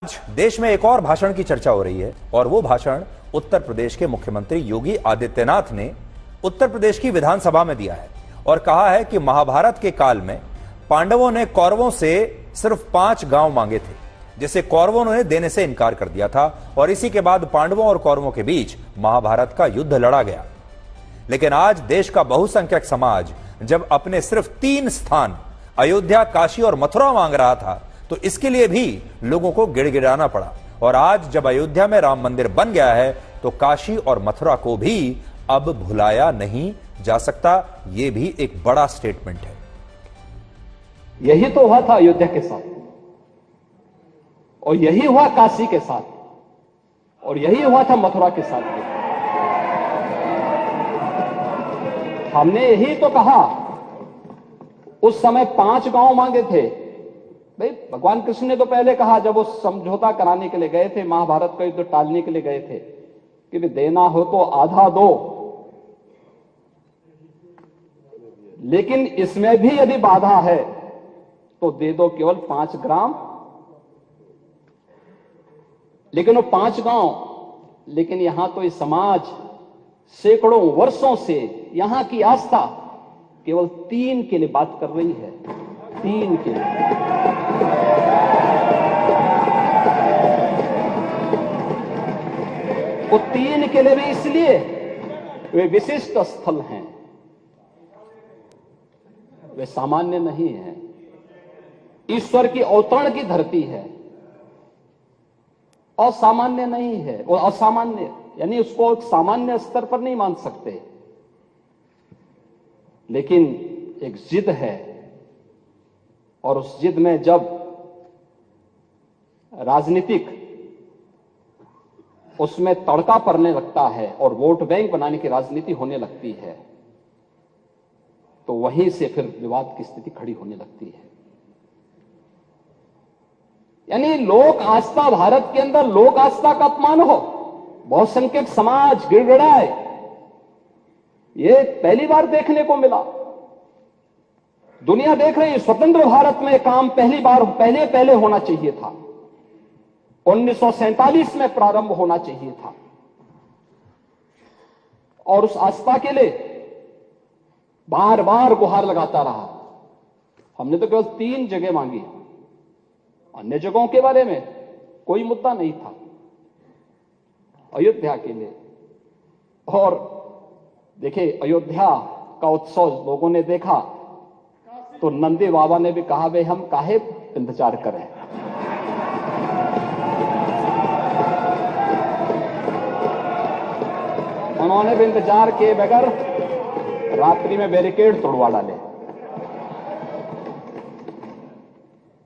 आज देश में एक और भाषण की चर्चा हो रही है और वो भाषण उत्तर प्रदेश के मुख्यमंत्री योगी आदित्यनाथ ने उत्तर प्रदेश की विधानसभा में दिया है और कहा है कि महाभारत के काल में पांडवों ने कौरवों से सिर्फ 5 गांव मांगे थे, जिसे कौरवों ने देने से इनकार कर दिया था और इसी के बाद पांडवों और कौरवों के बीच महाभारत का युद्ध लड़ा गया। लेकिन आज देश का बहुसंख्यक समाज जब अपने सिर्फ 3 स्थान अयोध्या, काशी और मथुरा मांग रहा था तो इसके लिए भी लोगों को गिड़गिड़ाना पड़ा। और आज जब अयोध्या में राम मंदिर बन गया है तो काशी और मथुरा को भी अब भुलाया नहीं जा सकता। यह भी एक बड़ा स्टेटमेंट है। यही तो हुआ था अयोध्या के साथ, और यही हुआ काशी के साथ, और यही हुआ था मथुरा के साथ। हमने यही तो कहा, उस समय 5 गांव मांगे थे। भाई भगवान कृष्ण ने तो पहले कहा, जब वो समझौता कराने के लिए गए थे, महाभारत का युद्ध टालने के लिए गए थे, कि भी देना हो तो आधा दो, लेकिन इसमें भी यदि बाधा है तो दे दो केवल 5 ग्राम। लेकिन वो 5 गांव, लेकिन यहां तो इस समाज सैकड़ों वर्षों से यहां की आस्था केवल 3 के लिए बात कर रही है। 3 के लिए। वो 3 के लिए भी इसलिए वे विशिष्ट स्थल हैं, वे सामान्य नहीं है। ईश्वर की अवतरण की धरती है, असामान्य नहीं है। वो असामान्य यानी उसको एक सामान्य स्तर पर नहीं मान सकते, लेकिन एक जिद है, और उस जिद में जब राजनीतिक उसमें तड़का पड़ने लगता है और वोट बैंक बनाने की राजनीति होने लगती है, तो वहीं से फिर विवाद की स्थिति खड़ी होने लगती है। यानी लोक आस्था, भारत के अंदर लोक आस्था का अपमान हो, बहुसंख्यक समाज गिड़गिड़ाए, ये पहली बार देखने को मिला। दुनिया देख रही है, स्वतंत्र भारत में काम पहले होना चाहिए था। 1947 में प्रारंभ होना चाहिए था, और उस आस्था के लिए बार बार गुहार लगाता रहा। हमने तो केवल 3 जगह मांगी, अन्य जगहों के बारे में कोई मुद्दा नहीं था। अयोध्या के लिए, और देखिए अयोध्या का उत्सव लोगों ने देखा तो नंदी बाबा ने भी कहा, भाई हम काहे इंतजार करें। उन्होंने भी इंतजार किए बगैर रात्रि में बैरिकेड तोड़वा डाले,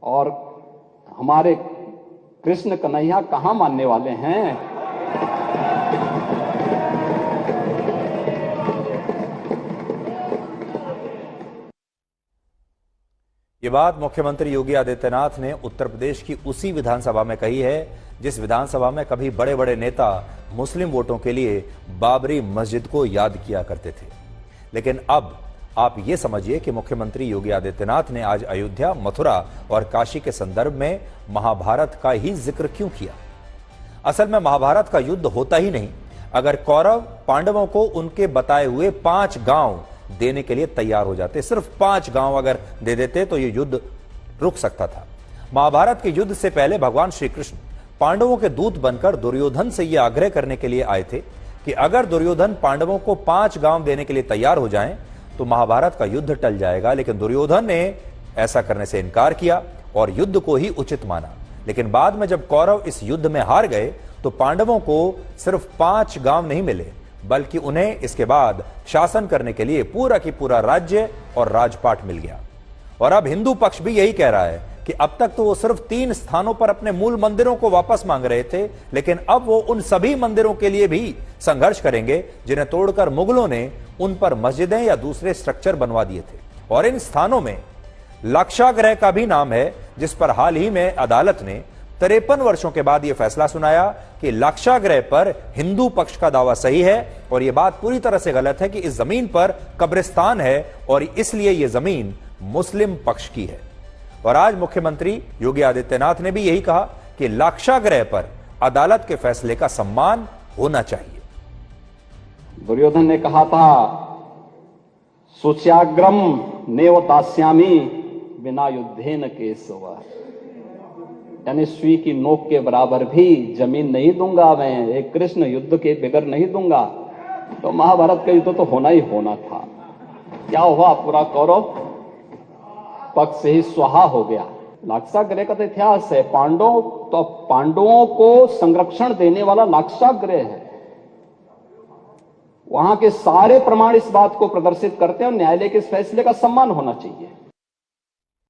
और हमारे कृष्ण कन्हैया कहां मानने वाले हैं। ये बात मुख्यमंत्री योगी आदित्यनाथ ने उत्तर प्रदेश की उसी विधानसभा में कही है जिस विधानसभा में कभी बड़े बड़े नेता मुस्लिम वोटों के लिए बाबरी मस्जिद को याद किया करते थे। लेकिन अब आप ये समझिए कि मुख्यमंत्री योगी आदित्यनाथ ने आज अयोध्या, मथुरा और काशी के संदर्भ में महाभारत का ही जिक्र क्यों किया। असल में महाभारत का युद्ध होता ही नहीं अगर कौरव पांडवों को उनके बताए हुए 5 गांव देने के लिए तैयार हो जाते। सिर्फ 5 गांव अगर दे देते तो यह युद्ध रुक सकता था। महाभारत के युद्ध से पहले भगवान श्री कृष्ण पांडवों के दूत बनकर दुर्योधन से यह आग्रह करने के लिए आए थे कि अगर दुर्योधन पांडवों को 5 गांव देने के लिए तैयार हो जाएं तो महाभारत का युद्ध टल जाएगा। लेकिन दुर्योधन ने ऐसा करने से इनकार किया और युद्ध को ही उचित माना। लेकिन बाद में जब कौरव इस युद्ध में हार गए तो पांडवों को सिर्फ 5 गांव नहीं मिले, बल्कि उन्हें इसके बाद शासन करने के लिए पूरा की पूरा राज्य और राजपाट मिल गया। और अब हिंदू पक्ष भी यही कह रहा है कि अब तक तो वो सिर्फ 3 स्थानों पर अपने मूल मंदिरों को वापस मांग रहे थे, लेकिन अब वो उन सभी मंदिरों के लिए भी संघर्ष करेंगे जिन्हें तोड़कर मुगलों ने उन पर मस्जिदें या दूसरे स्ट्रक्चर बनवा दिए थे। और इन स्थानों में लाक्षागृह का भी नाम है, जिस पर हाल ही में अदालत ने 53 वर्षों के बाद यह फैसला सुनाया कि लाक्षागृह पर हिंदू पक्ष का दावा सही है और यह बात पूरी तरह से गलत है कि इस जमीन पर कब्रिस्तान है और इसलिए यह जमीन मुस्लिम पक्ष की है। और आज मुख्यमंत्री योगी आदित्यनाथ ने भी यही कहा कि लाक्षागृह पर अदालत के फैसले का सम्मान होना चाहिए। दुर्योधन ने कहा था, सुच्याग्रम नेव दास्यामी बिना युद्धेन केशव, यानी सुई की नोक के बराबर भी जमीन नहीं दूंगा मैं, एक कृष्ण युद्ध के बगैर नहीं दूंगा। तो महाभारत का युद्ध तो होना ही होना था। क्या हुआ, पूरा कौरव पक्ष से ही स्वाहा हो गया। लाक्षागृह का तो इतिहास है, पांडवों को संरक्षण देने वाला लाक्षागृह है। वहां के सारे प्रमाण इस बात को प्रदर्शित करते हैं और न्यायालय के इस फैसले का सम्मान होना चाहिए।